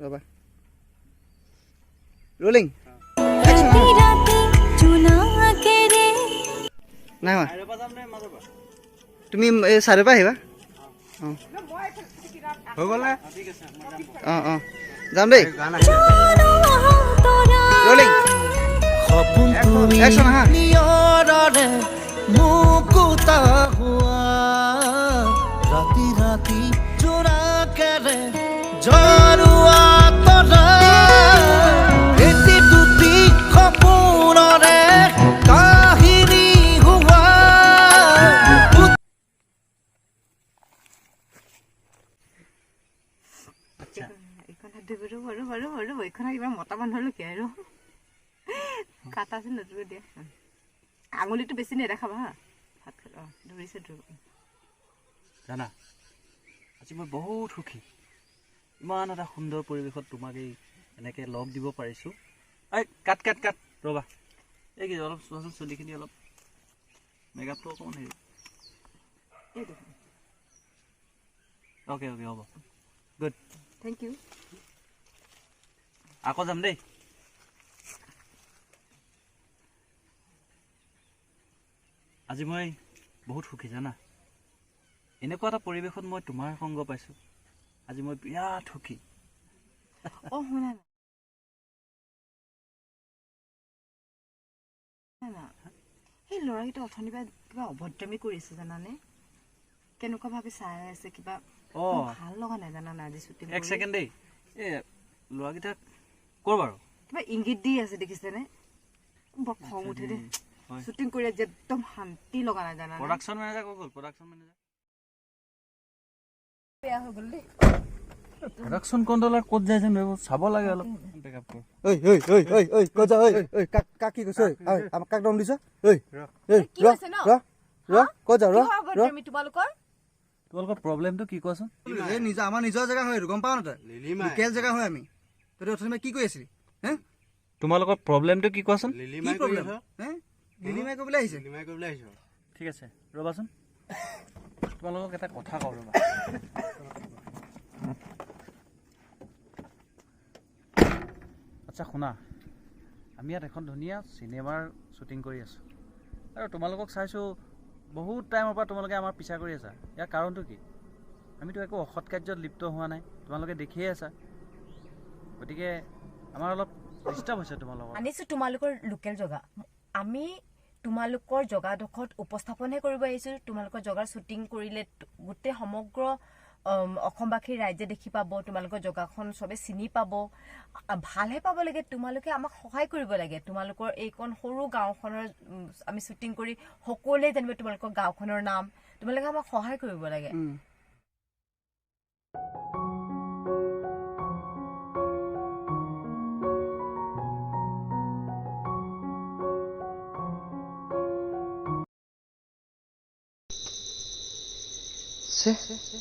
ৰবা ৰোলিং নাই তুমি চাইডৰ পৰা আহিবা হৈ গ'ল নে অঁ যাম দেই ৰোলিং একশন হা মুকুতা হুয়া ৰাতি ৰাতি জোড়া কৰে জৰুৱা তৰা এটি দুটি সপোনৰে কাহিনী হোৱা এইখন কিবা মতা মানুহলৈকে আৰু কাটা আছে নতুন দিয়া আঙুলিটো বেছি নেদেখাবা হা ভাত খালা ধৰিছে জানা আজি মই বহুত সুখী ইমান এটা সুন্দৰ পৰিৱেশত তোমাক এনেকৈ লগ দিব পাৰিছোঁ এই কাট ৰ'বা এই কি অলপ চোৱাচোন চুলিখিনি অলপ মেকআপটো অকণমান হেৰি অ'কে হ'ব গুড থেংক ইউ আকৌ যাম দেই আজি মই বহুত সুখী জানা এনেকুৱা এটা পৰিৱেশত মই তোমাৰ সংগ পাইছোঁ আজি মই বিৰাট সুখী শুনা সেই ল'ৰাকেইটা অথনিবা কিবা অভদ্ৰামি কৰিছে জানানে কেনেকুৱা ভাবে চাই আছে কিবা ভাল লগা নাই জানা আজি শ্বুটিং এক ছেকেণ্ড দেই এই ল'ৰাকেইটা ক'ৰ বাৰু কিবা ইংগিত দি আছে দেখিছেনে বৰ খং উঠে দেই শ্বুটিং কৰি আজি একদম শান্তি লগা নাই জানা প্ৰডাকশ্যন মেনেজাৰ ক'ত গ'ল প্ৰডাকশ্যন মেনেজাৰ বেয়া হৈ গ'ল দেই প্ৰডাকশ্যন কণ্ট্ৰলাৰ ক'ত যায় যেন চাব লাগে অলপ বেকআপ কৰ ক'ত যা কাক কি কৈছ আমাক কাক দম দিছ ক'ত যা তোমালোকৰ প্ৰব্লেমটো কি কোৱাচোন আমাৰ নিজৰ জেগা হয় গম পাৱ ন তই লোকেল জেগা হয় আমি তই অথনি কি কৈ আছিলি হে তোমালোকৰ প্ৰব্লেমটো কি কোৱাচোন কি প্ৰব্লেম লিলিমাই কৰিবলৈ আহিছে ঠিক আছে ৰ'বাচোন তোমালোকক এটা কথা কওঁ ৰ'বা আচ্ছা শুনা আমি ইয়াত এখন ধুনীয়া চিনেমাৰ শ্বুটিং কৰি আছোঁ আৰু তোমালোকক চাইছোঁ বহুত টাইমৰ পৰা তোমালোকে আমাৰ পিছা কৰি আছা ইয়াৰ কাৰণটো কি আমিতো একো অসৎ কাৰ্যত লিপ্ত হোৱা নাই তোমালোকে দেখিয়ে আছা গতিকে আমাৰ অলপ ডিষ্টাৰ্ব হৈছে তোমালোকৰ আনিছোঁ তোমালোকৰ লোকেল জগা আমি তোমালোকৰ জগাডোখৰত উপস্থাপনহে কৰিব আহিছোঁ তোমালোকৰ জগাৰ শ্বুটিং কৰিলে গোটেই সমগ্ৰ অসমবাসীৰ ৰাইজে দেখি পাব তোমালোকৰ জগাখন চবে চিনি পাব ভালহে পাব লাগে তোমালোকে আমাক সহায় কৰিব লাগে তোমালোকৰ এইকণ সৰু গাঁওখনৰ আমি শ্বুটিং কৰি সকলোৱে জানিব তোমালোকৰ গাঁওখনৰ নাম তোমালোকে আমাক সহায় কৰিব লাগে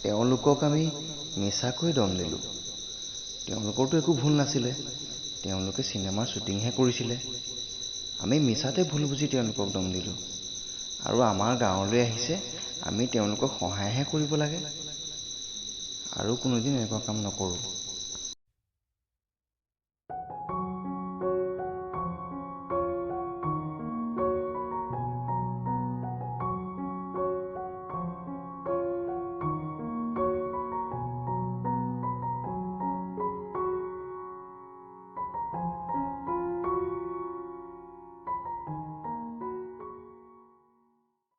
তেওঁলোকক আমি মিছাকৈ দম দিলোঁ তেওঁলোকৰতো একো ভুল নাছিলে তেওঁলোকে চিনেমাৰ শ্বুটিংহে কৰিছিলে আমি মিছাতে ভুল বুজি তেওঁলোকক দম দিলোঁ আৰু আমাৰ গাঁৱলৈ আহিছে আমি তেওঁলোকক সহায়হে কৰিব লাগে আৰু কোনোদিন এনেকুৱা কাম নকৰোঁ